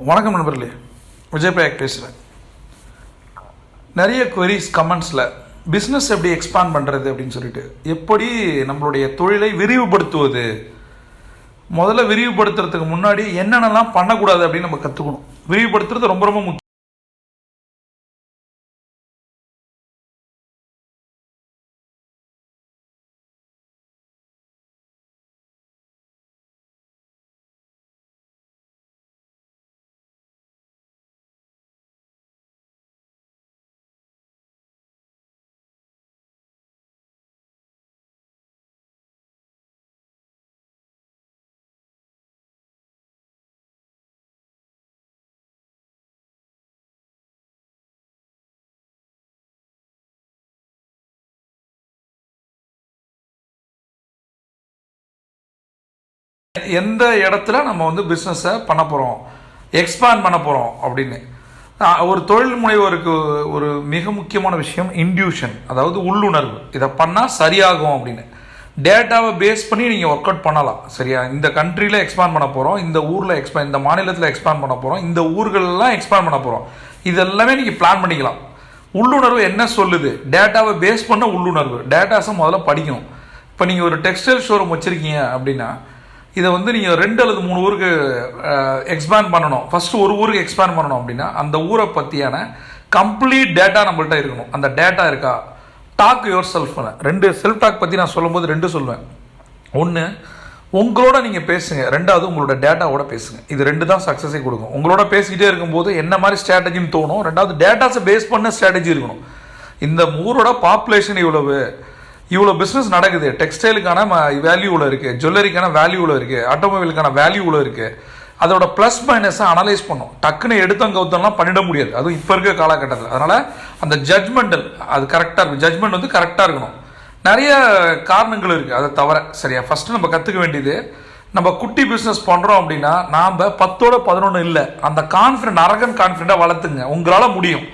வணக்கம் நண்பர்களே, விஜயபிரயாக் பேசுகிறேன். நிறைய குவரிஸ் கமெண்ட்ஸில் பிஸ்னஸ் எப்படி எக்ஸ்பாண்ட் பண்ணுறது அப்படின்னு சொல்லிட்டு, எப்படி நம்மளுடைய தொழிலை விரிவுபடுத்துவது, முதல்ல விரிவுபடுத்துறதுக்கு முன்னாடி என்னென்னலாம் பண்ணக்கூடாது அப்படின்னு நம்ம கற்றுக்கணும். விரிவுபடுத்துறது ரொம்ப ரொம்ப முக்கியம். எந்த இடத்துல நம்ம வந்து பிஸ்னஸை பண்ண போகிறோம், எக்ஸ்பாண்ட் பண்ண போகிறோம் அப்படின்னு ஒரு தொழில் முனைவோருக்கு ஒரு மிக முக்கியமான விஷயம் இன்ட்யூஷன், அதாவது உள்ளுணர்வு. இதை பண்ணால் சரியாகும் அப்படின்னு டேட்டாவை பேஸ் பண்ணி நீங்கள் ஒர்க் அவுட் பண்ணலாம். சரியா, இந்த கண்ட்ரியில் எக்ஸ்பாண்ட் பண்ண போகிறோம், இந்த ஊரில் இந்த மாநிலத்தில் எக்ஸ்பாண்ட் பண்ண போகிறோம், இந்த ஊர்களெலாம் எக்ஸ்பாண்ட் பண்ண போகிறோம், இதெல்லாமே நீங்கள் பிளான் பண்ணிக்கலாம். உள்ளுணர்வு என்ன சொல்லுது, டேட்டாவை பேஸ் பண்ண உள்ளுணர்வு. டேட்டாஸை முதல்ல படிக்கணும். இப்போ நீங்கள் ஒரு டெக்ஸ்டைல் ஷோரூம் வச்சுருக்கீங்க அப்படின்னா, இதை வந்து நீங்கள் 2 அல்லது 3 ஊருக்கு எக்ஸ்பேண்ட் பண்ணணும். ஃபஸ்ட்டு ஒரு ஊருக்கு எக்ஸ்பேண்ட் பண்ணணும் அப்படின்னா அந்த ஊரை பற்றியான கம்ப்ளீட் டேட்டா நம்மள்கிட்ட இருக்கணும். அந்த டேட்டா இருக்கா? Talk yourself. 2 self talk பற்றி நான் சொல்லும்போது 2 சொல்லுவேன். ஒன்று, உங்களோட நீங்கள் பேசுங்க. 2வது, உங்களோட டேட்டாவோட பேசுங்க. இது 2 தான் சக்ஸஸை கொடுக்கும். உங்களோட பேசிக்கிட்டே இருக்கும்போது என்ன மாதிரி ஸ்ட்ராட்டஜின்னு தோணும். 2வது, டேட்டாஸை பேஸ் பண்ண ஸ்ட்ராட்டஜி இருக்கணும். இந்த ஊரோட பாப்புலேஷன் இவ்வளோ பிஸ்னஸ் நடக்குது, டெக்ஸ்டைலுக்கான வேல்யூவில் இருக்குது, ஜுவல்லரிக்கான வேல்யூவில் இருக்குது, ஆட்டோமொபைலுக்கான வேல்யூவில் இருக்குது, அதோட ப்ளஸ் மைனஸை அனலைஸ் பண்ணும். டக்குன்னு எடுத்தம் கவுத்தம்லாம் பண்ணிட முடியாது, அதுவும் இப்போ இருக்க காலகட்டத்தில். அதனால் அந்த ஜட்மெண்டல் அது கரெக்டாக இருக்கும். ஜட்மெண்ட் வந்து கரெக்டாக இருக்கணும். நிறைய காரணங்கள் இருக்குது அதை தவிர. சரியா, ஃபஸ்ட்டு நம்ம கற்றுக்க வேண்டியது, நம்ம குட்டி பிஸ்னஸ் பண்ணுறோம் அப்படின்னா நாம் 10ஓட 11 இல்லை. அந்த அரகன் கான்ஃபிடென்ட்டாக வளர்த்துங்க. உங்களால் முடியும்.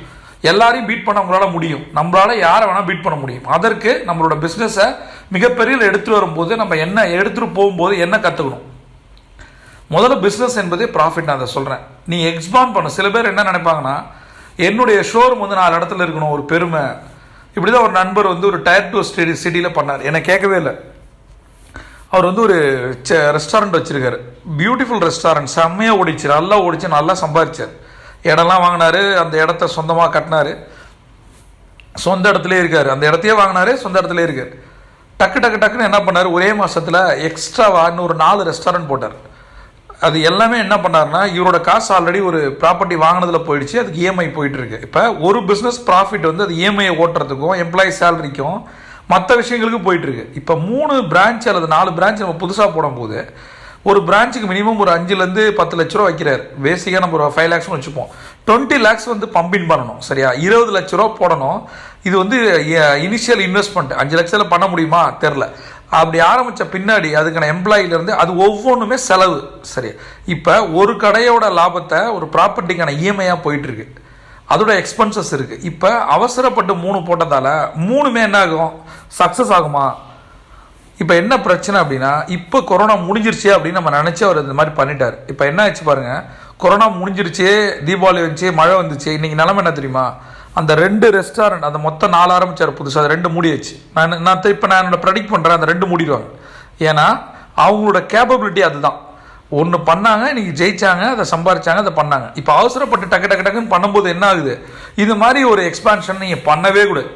எல்லாரையும் பீட் பண்ண உங்களால் முடியும். நம்மளால யாரை வேணால் பீட் பண்ண முடியும். அதற்கு நம்மளோட பிஸ்னஸை மிகப்பெரிய எடுத்துகிட்டு வரும்போது, நம்ம என்ன எடுத்துகிட்டு போகும்போது என்ன கற்றுக்கணும். முதல்ல பிஸ்னஸ் என்பதே ப்ராஃபிட். நான் அதை சொல்கிறேன். நீ எக்ஸ்பாண்ட் பண்ண. சில பேர் என்ன நினைப்பாங்கன்னா, என்னுடைய ஷோரூம் வந்து 4 இடத்துல இருக்கணும், ஒரு பெருமை. இப்படி தான் ஒரு நண்பர் வந்து ஒரு Tier 2 சிட்டியில் பண்ணார். எனக்கு கேட்கவே இல்லை. அவர் வந்து ஒரு ரெஸ்டாரண்ட் வச்சுருக்காரு. பியூட்டிஃபுல் ரெஸ்டாரண்ட், செம்மையாக ஓடிச்சு, நல்லா சம்பாதிச்சார். இடம்லாம் வாங்கினாரு, அந்த இடத்த சொந்தமாக கட்டினார், சொந்த இடத்துலேயே இருக்கார். அந்த இடத்தையே வாங்கினாரு, சொந்த இடத்துலேயே இருக்கார். டக்குன்னு என்ன பண்ணார், ஒரே மாதத்தில் எக்ஸ்ட்ராவாக இன்னொரு 4 ரெஸ்டாரண்ட் போட்டார். அது எல்லாமே என்ன பண்ணார்னா, இவரோட காசு ஆல்ரெடி ஒரு ப்ராப்பர்ட்டி வாங்கினதில் போயிடுச்சு, அதுக்கு இஎம்ஐ போயிட்டுருக்கு. இப்போ ஒரு பிஸ்னஸ் ப்ராஃபிட் வந்து அது இஎம்ஐயை ஓட்டுறதுக்கும் எம்ப்ளாயி சேலரிக்கும் மற்ற விஷயங்களுக்கும் போயிட்டுருக்கு. இப்போ 3 பிரான்ச் அல்லது 4 பிரான்ச் நம்ம புதுசாக போடும்போது, ஒரு பிரான்ச்சுக்கு மினிமம் ஒரு 5 to 10 லட்ச ரூபா வைக்கிறார். பேசிக்காக நம்ம ஒரு 5 lakhs வச்சுப்போம். 20 lakhs வந்து பம்பின் பண்ணணும். சரியா, 20 லட்ச ரூபா போடணும். இது வந்து இனிஷியல் இன்வெஸ்ட்மெண்ட். 5 லட்சத்தில் பண்ண முடியுமா தெரில. அப்படி ஆரம்பித்த பின்னாடி அதுக்கான எம்ப்ளாயிலேருந்து அது ஒவ்வொன்றுமே செலவு. சரி, இப்போ ஒரு கடையோட லாபத்தை ஒரு ப்ராப்பர்ட்டிக்கான இஎம்ஐயாக போயிட்டுருக்கு, அதோட எக்ஸ்பென்சஸ் இருக்குது. இப்போ அவசரப்பட்டு 3 போட்டதால் 3மே என்ன ஆகும், சக்ஸஸ் ஆகுமா? இப்போ என்ன பிரச்சனை அப்படின்னா, இப்போ கொரோனா முடிஞ்சிருச்சு அப்படின்னு நம்ம நினச்சி அவர் இந்த மாதிரி பண்ணிட்டார். இப்போ என்ன ஆச்சு பாருங்கள், கொரோனா முடிஞ்சிருச்சு, தீபாவளி வந்துச்சு, மழை வந்துச்சு. இன்றைக்கி நிலைமை என்ன தெரியுமா, அந்த 2 ரெஸ்டாரண்ட், அந்த மொத்தம் 4 ஆரம்பித்தார் புதுசாக, அது 2 மூடியாச்சு. நான் என்னோட ப்ரெடிக்ட் பண்ணுறேன், அந்த 2 மூடிடுவாங்க. ஏன்னா அவங்களோட கேப்பபிலிட்டி அதுதான். ஒன்று பண்ணாங்க, இன்றைக்கி ஜெயிச்சாங்க, அதை சம்பாரிச்சாங்க, அதை பண்ணாங்க. இப்போ அவசரப்பட்டு டக்குன்னு பண்ணும்போது என்ன ஆகுது, இது மாதிரி ஒரு எக்ஸ்பான்ஷன் நீங்கள் பண்ணவே கூடாது.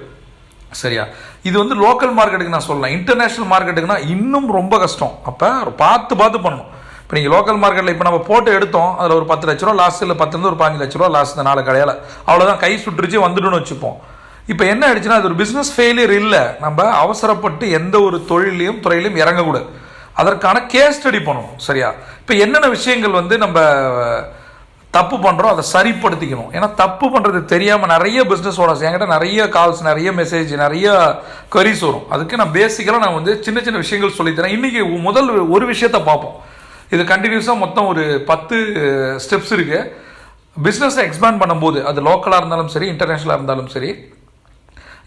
சரியா, இது வந்து லோக்கல் மார்க்கெட்டுக்கு நான் சொல்லலாம். இன்டர்நேஷ்னல் மார்க்கெட்டுக்குனா இன்னும் ரொம்ப கஷ்டம். அப்போ பார்த்து பண்ணணும். இப்போ நீங்கள் லோக்கல் மார்க்கெட்டில் இப்போ நம்ம போட்டு எடுத்தோம், அதில் ஒரு 10 லட்ச ரூபா லாஸ், இல்லை 10 ஒரு 5 லட்ச ரூபா லாஸ், இந்த 4 கடையால் அவ்வளோதான், கை சுட்டுருச்சு வந்துட்டுன்னு வச்சுப்போம். இப்போ என்ன ஆயிடுச்சுன்னா, அது ஒரு பிஸ்னஸ் ஃபெயிலியர் இல்லை. நம்ம அவசரப்பட்டு எந்த ஒரு துறையிலையும் இறங்கக்கூடாது. அதற்கான கேஸ் ஸ்டடி பண்ணணும். சரியா, இப்போ என்னென்ன விஷயங்கள் வந்து நம்ம தப்பு பண்ணுறோம் அதை சரிப்படுத்திக்கணும். ஏன்னா தப்பு பண்ணுறது தெரியாமல் நிறைய பிஸ்னஸ் ஓனர்ஸ் என்கிட்ட நிறைய கால்ஸ், நிறைய மெசேஜ், நிறைய queries வரும். அதுக்கு நான் பேசிக்கலாக நான் வந்து சின்ன விஷயங்கள் சொல்லித்தரேன். இன்றைக்கி முதல் ஒரு விஷயத்தை பார்ப்போம். இது கண்டினியூஸாக மொத்தம் ஒரு 10 ஸ்டெப்ஸ் இருக்குது. பிஸ்னஸை எக்ஸ்பேண்ட் பண்ணும்போது, அது லோக்கலாக இருந்தாலும் சரி, இன்டர்நேஷ்னலாக இருந்தாலும் சரி,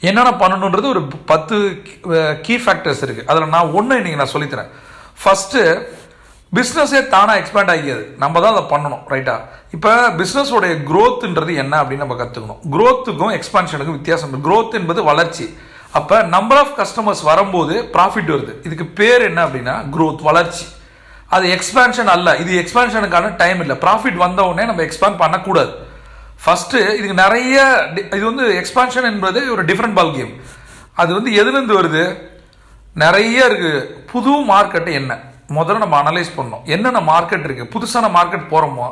என்னென்ன பண்ணணுன்றது ஒரு 10 கீ ஃபேக்டர்ஸ் இருக்குது. அதில் நான் ஒன்று இன்றைக்கி நான் சொல்லித்தரேன். ஃபஸ்ட்டு, பிஸ்னஸே தானாக எக்ஸ்பேண்ட் ஆகியாது, நம்ம தான் அதை பண்ணணும். ரைட்டா? இப்போ பிஸ்னஸோடைய க்ரோத்துன்றது என்ன அப்படின்னு நம்ம கற்றுக்கணும். க்ரோத்துக்கும் எக்ஸ்பான்ஷனுக்கும் வித்தியாசம். க்ரோத் என்பது வளர்ச்சி. அப்போ நம்பர் ஆஃப் கஸ்டமர்ஸ் வரும்போது ப்ராஃபிட் வருது. இதுக்கு பேர் என்ன அப்படின்னா க்ரோத், வளர்ச்சி. அது எக்ஸ்பான்ஷன் அல்ல. இது எக்ஸ்பான்ஷனுக்கான டைம் இல்லை. ப்ராஃபிட் வந்த உடனே நம்ம எக்ஸ்பேண்ட் பண்ணக்கூடாது. ஃபஸ்ட்டு இதுக்கு நிறைய இது வந்து எக்ஸ்பான்ஷன் என்பது ஒரு டிஃப்ரெண்ட் பால் கேம். அது வந்து எதுலேருந்து வருது? நிறைய இருக்குது. புது மார்க்கெட்டு என்ன முதல்ல நம்ம அனலைஸ் பண்ணோம். என்னென்ன மார்க்கெட் இருக்குது, புதுசான மார்க்கெட் போகிறோமோ,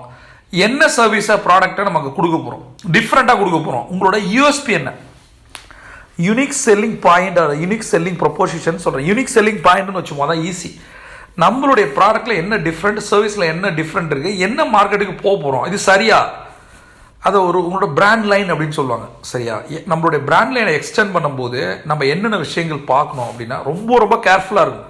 என்ன சர்வீஸை ப்ராடக்டை நமக்கு கொடுக்க போகிறோம், டிஃப்ரெண்ட்டாக கொடுக்க போகிறோம். உங்களோட யூஎஸ்பி என்ன, unique selling point, unique selling proposition சொல்கிறேன். யூனிக் செல்லிங் பாயிண்ட்னு வச்சுமோ தான் ஈஸி. நம்மளுடைய ப்ராடக்ட்டில் என்ன டிஃப்ரெண்ட், சர்வீஸில் என்ன டிஃப்ரெண்ட் இருக்குது, என்ன மார்க்கெட்டுக்கு போக போகிறோம், இது சரியா, அதை உங்களோட பிராண்ட் லைன் அப்படின்னு சொல்லுவாங்க. சரியா? நம்மளுடைய பிராண்ட் லைனை எக்ஸ்டெண்ட் பண்ணும்போது நம்ம என்னென்ன விஷயங்கள் பார்க்கணும் அப்படின்னா ரொம்ப ரொம்ப கேர்ஃபுல்லாக இருக்கும்.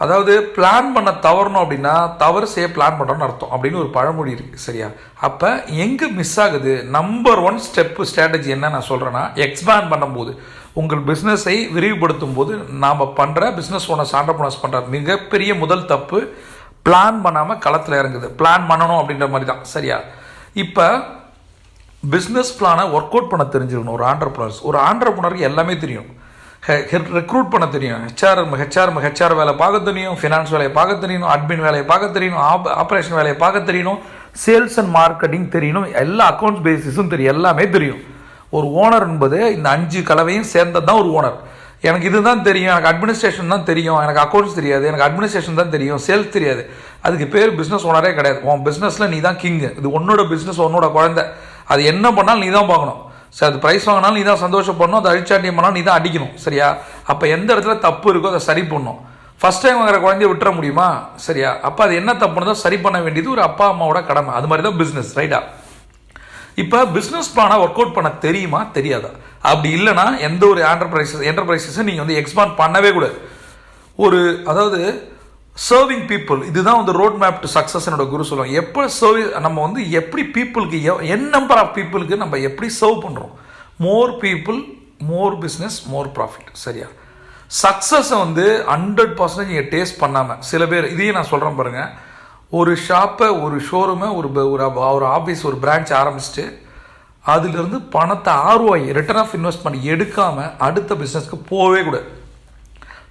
அதாவது பிளான் பண்ண தவறணும் அப்படின்னா தவறு செய்ய பிளான் பண்ணுறோன்னு அர்த்தம் அப்படின்னு ஒரு பழமொழி இருக்குது. சரியா? அப்போ எங்கே மிஸ் ஆகுது? நம்பர் 1 ஸ்ட்ராட்டஜி என்ன நான் சொல்கிறேன்னா, எக்ஸ்பேண்ட் பண்ணும்போது, உங்கள் பிஸ்னஸை விரிவுபடுத்தும் போது நாம் பண்ணுற பிஸ்னஸ் ஓனர்ஸ், ஆண்டர்ப்ரனர்ஸ் பண்ணுற மிகப்பெரிய முதல் தப்பு, பிளான் பண்ணாமல் களத்தில் இறங்குது. பிளான் பண்ணணும் அப்படின்ற மாதிரி தான். சரியா? இப்போ பிஸ்னஸ் பிளானை ஒர்க் அவுட் பண்ண தெரிஞ்சிருக்கணும் ஒரு ஆண்டர்ப்ரனருக்கு எல்லாமே தெரியும். ரெக்ரூட் பண்ண தெரியும், ஹெச்ஆர் வேலை பார்க்க தெரியும், ஃபினான்ஸ் வேலையை பார்க்க தெரியணும், அட்மின் வேலையை பார்க்க தெரியணும், ஆப்ரேஷன் வேலையை பார்க்க தெரியணும், சேல்ஸ் அண்ட் மார்க்கெட்டிங் தெரியணும், எல்லா அக்கௌண்ட்ஸ் பேசிஸும் தெரியும், எல்லாமே தெரியும். ஒரு ஓனர் என்பது இந்த 5 கலவையும் சேர்ந்தது தான் ஒரு ஓனர். எனக்கு இதுதான் தெரியும், எனக்கு அட்மினிஸ்ட்ரேஷன் தான் தெரியும், எனக்கு அக்கௌண்ட்ஸ் தெரியாது, எனக்கு அட்மினிஸ்ட்ரேஷன் தான் தெரியும், சேல்ஸ் தெரியாது, அதுக்கு பேர் பிஸ்னஸ் ஓனரே கிடையாது. உன் பிஸ்னஸில் நீ தான் கிங்கு. இது உன்னோட பிஸ்னஸ், உன்னோட குழந்தை. அது என்ன பண்ணாலும் நீ தான் பார்க்கணும். சரி, அது ப்ரைஸ் வாங்கினாலும் நீ தான் சந்தோஷப்படணும், அது அழிச்சாட்டியம் பண்ணாலும் நீ தான் அடிக்கணும். சரியா? அப்போ எந்த இடத்துல தப்பு இருக்கோ அதை சரி பண்ணணும். ஃபஸ்ட் டைம் வாங்குற குழந்தைய விட்டுற முடியுமா? சரியா? அப்போ அது என்ன தப்புனதோ சரி பண்ண வேண்டியது ஒரு அப்பா அம்மாவோட கடமை. அது மாதிரி தான் பிஸ்னஸ். ரைட்டா? இப்போ பிஸ்னஸ் பிளானை ஒர்க் அவுட் பண்ண தெரியுமா, தெரியாதா? அப்படி இல்லைனா எந்த ஒரு என்டர்பிரைசஸை நீங்கள் வந்து எக்ஸ்பாண்ட் பண்ணவே கூடாது. அதாவது சர்விங் பீப்புள், இதுதான் வந்து ரோட் மேப் டு சக்ஸஸ் என்னோட குரு சொல்லுவாங்க. எப்போ நம்ம வந்து எப்படி பீப்புளுக்கு என் நம்பர் ஆஃப் பீப்புளுக்கு நம்ம எப்படி சர்வ் பண்ணுறோம். மோர் பீப்புள், மோர் பிஸ்னஸ், மோர் ப்ராஃபிட். சரியா? சக்ஸஸை வந்து 100% நீங்கள் டேஸ்ட் பண்ணாமல், சில பேர் இதையும் நான் சொல்கிறேன் பாருங்கள், ஒரு ஷாப்பை, ஒரு ஷோரூமை, ஒரு ஆஃபீஸ், ஒரு பிரான்ச் ஆரம்பிச்சுட்டு அதிலிருந்து பணத்தை ROI, ரிட்டர்ன் ஆஃப் இன்வெஸ்ட்மெண்ட் எடுக்காமல் அடுத்த பிஸ்னஸ்க்கு போகவே கூடாது.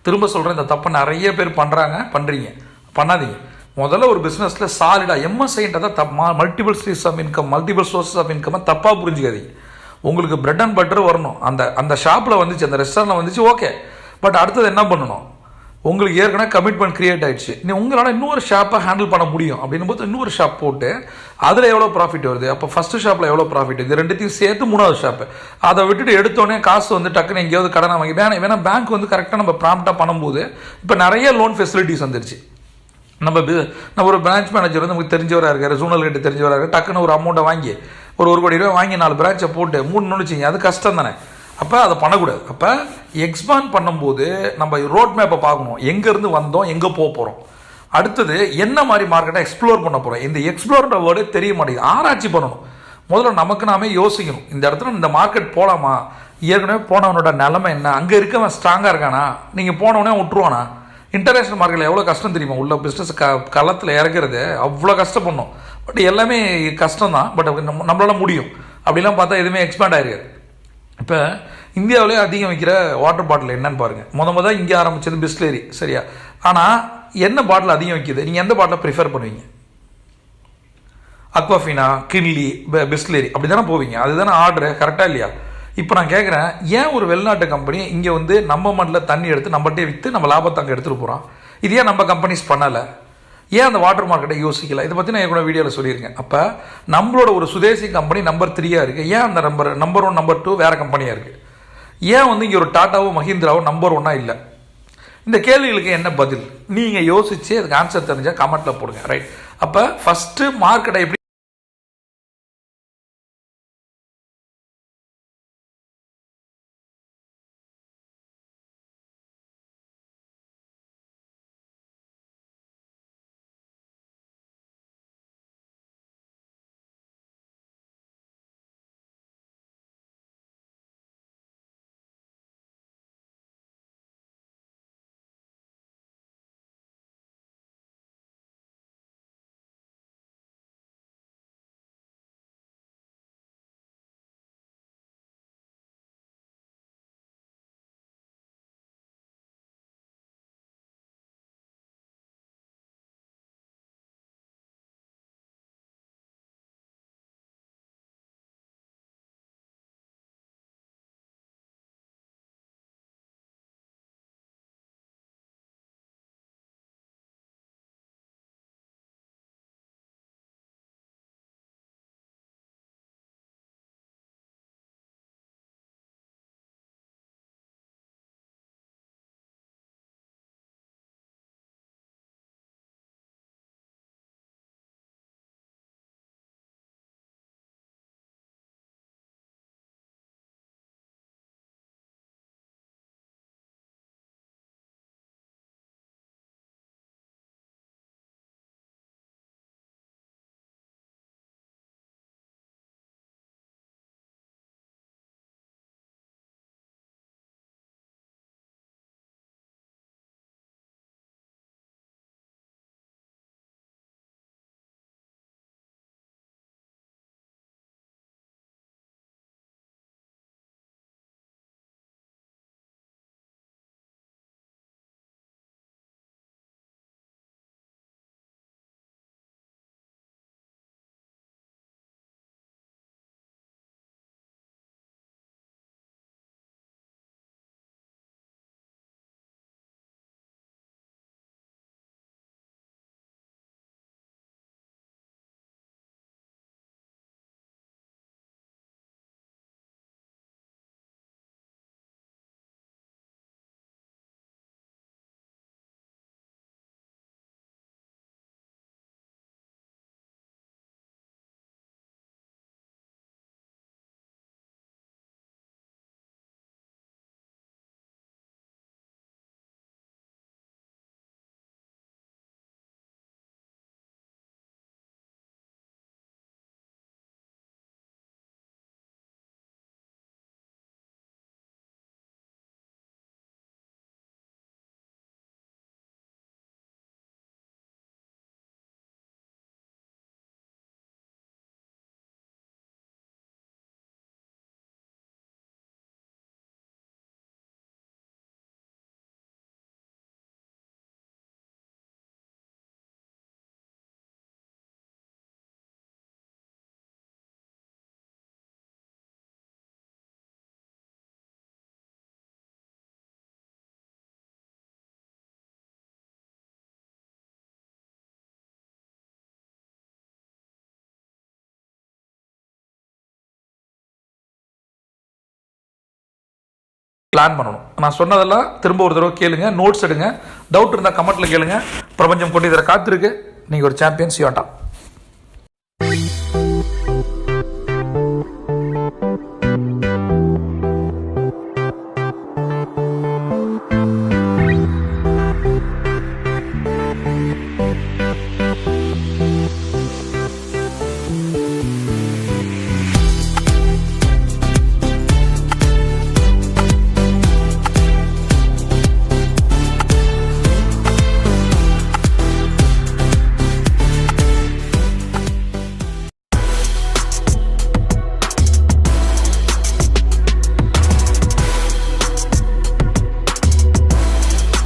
திரும்ப சொல்கிறேன், இந்த தப்பை நிறைய பேர் பண்ணுறீங்க. பண்ணாதீங்க. முதல்ல ஒரு பிஸ்னஸில் சாலிடாக எம்எஸ்ஐன்றதை multiple streams of income, multiple sources of income தப்பாக புரிஞ்சுக்காதீங்க. உங்களுக்கு பிரெட் அண்ட் பட்டர் வரணும். அந்த ஷாப்பில் வந்துச்சு, அந்த ரெஸ்டாரண்ட்டில் வந்துச்சு, ஓகே. பட் அடுத்தது என்ன பண்ணணும்? உங்களுக்கு ஏற்கனவே கமிட்மெண்ட் கிரியேட் ஆகிடுச்சு. உங்களால் இன்னொரு ஷாப்பை ஹேண்டில் பண்ண முடியும் அப்படின்னும் போது இன்னொரு ஷாப் போட்டு அதில் எவ்வளோ ப்ராஃபிட் வருது, அப்போ ஃபஸ்ட்டு ஷாப்பில் எவ்வளோ ப்ராஃபிட், இது ரெண்டுத்தையும் சேர்த்து 3வது ஷாப்பு. அதை விட்டுட்டு எடுத்தோடனே காசு வந்து டக்குன்னு எங்கேயாவது கடனை வாங்கி வேணா பேங்க் வந்து கரெக்டாக நம்ம ப்ராம்ப்டாக பண்ணும்போது இப்போ நிறைய லோன் ஃபெசிலிட்டிஸ் வந்துருச்சு. நம்ம ஒரு பிரான்ச் மேனேஜர் வந்து நமக்கு தெரிஞ்சவராக இருக்கார், ஜூனல் கிட்ட தெரிஞ்சவராக இருக்கார், டக்குன்னு ஒரு அமௌண்ட்டை வாங்கி ஒரு 1 கோடி ரூபாய் வாங்கி 4 பிரான்ச்சை போட்டு 3 நுழைச்சிங்க, அது கஷ்டம் தானே. அப்போ அதை பண்ணக்கூடாது. அப்போ எக்ஸ்பாண்ட் பண்ணும்போது நம்ம ரோட் மேப்பை பார்க்கணும். எங்கேருந்து வந்தோம், எங்கே போக போகிறோம், அடுத்தது என்ன மாதிரி மார்க்கெட்டை எக்ஸ்ப்ளோர் பண்ண போகிறோம். இந்த எக்ஸ்ப்ளோர்ன்ற வேர்டே தெரிய மாட்டேங்குது. ஆராய்ச்சி பண்ணணும். முதல்ல நமக்கு நாமே யோசிக்கணும், இந்த இடத்துல இந்த மார்க்கெட் போகலாமா, ஏற்கனவே போனவனோட நிலைமை என்ன, அங்கே இருக்கவன் ஸ்ட்ராங்காக இருக்கானா, நீங்கள் போனவனே விட்டுருவானா. இன்டர்நேஷ்னல் மார்க்கெட்டில் எவ்வளோ கஷ்டம் தெரியுமா, உள்ள பிஸ்னஸ் களத்தில் இறக்குறது அவ்வளோ கஷ்டப்படணும். பட் எல்லாமே கஷ்டம் தான், பட் நம்மளால முடியும். அப்படிலாம் பார்த்தா எதுவுமே எக்ஸ்பேண்ட் ஆகிருக்காது. இப்போ இந்தியாவிலே அதிகம் வைக்கிற வாட்டர் பாட்டில் என்னன்னு பாருங்கள். முதல் இங்கே ஆரம்பித்தது பிஸ்லேரி. சரியா? ஆனால் என்ன பாட்டில் அதிகம் வைக்கிது? நீங்கள் எந்த பாட்டில் ப்ரிஃபர் பண்ணுவீங்க? அக்வாஃபினா, கின்லி, பிஸ்லேரி அப்படி தானே போவீங்க. அதுதானே ஆர்டரு, கரெக்டாக இல்லையா? இப்போ நான் கேட்குறேன், ஏன் ஒரு வெளிநாட்டு கம்பெனி இங்கே வந்து நம்ம மண்ணில் தண்ணி எடுத்து நம்மகிட்டே விற்று நம்ம லாபத்தை அங்கே எடுத்துகிட்டு போகிறோம்? இது ஏன் நம்ம கம்பெனிஸ் பண்ணலை? ஏன் அந்த வாட்டர் மார்க்கெட்டை யோசிக்கல? இதை பற்றி நான் ஏற்கனவே வீடியோவில் சொல்லியிருக்கேன். அப்போ நம்மளோட ஒரு சுதேசி கம்பெனி நம்பர் 3 இருக்குது. ஏன் அந்த நம்பர் 1, நம்பர் 2 வேறு கம்பெனியாக இருக்குது? ஏன் வந்து இங்கே ஒரு டாட்டாவோ மஹிந்திராவோ நம்பர் 1 இல்லை? இந்த கேள்விகளுக்கு என்ன பதில்? நீங்கள் யோசித்து அதுக்கு ஆன்சர் தெரிஞ்சால் கமெண்ட்டில் போடுங்க. ரைட்? அப்போ ஃபஸ்ட்டு மார்க்கெட்டை எப்படி பிளான் பண்ணணும். நான் சொன்னதெல்லாம் திரும்ப ஒரு தடவை கேளுங்க, நோட்ஸ் எடுங்க, டவுட் இருந்தால் கமெண்ட்டில் கேளுங்க. பிரபஞ்சம் கொண்டு இதில் காத்திருக்கு. நீங்கள் ஒரு சாம்பியன். சியோட்டா.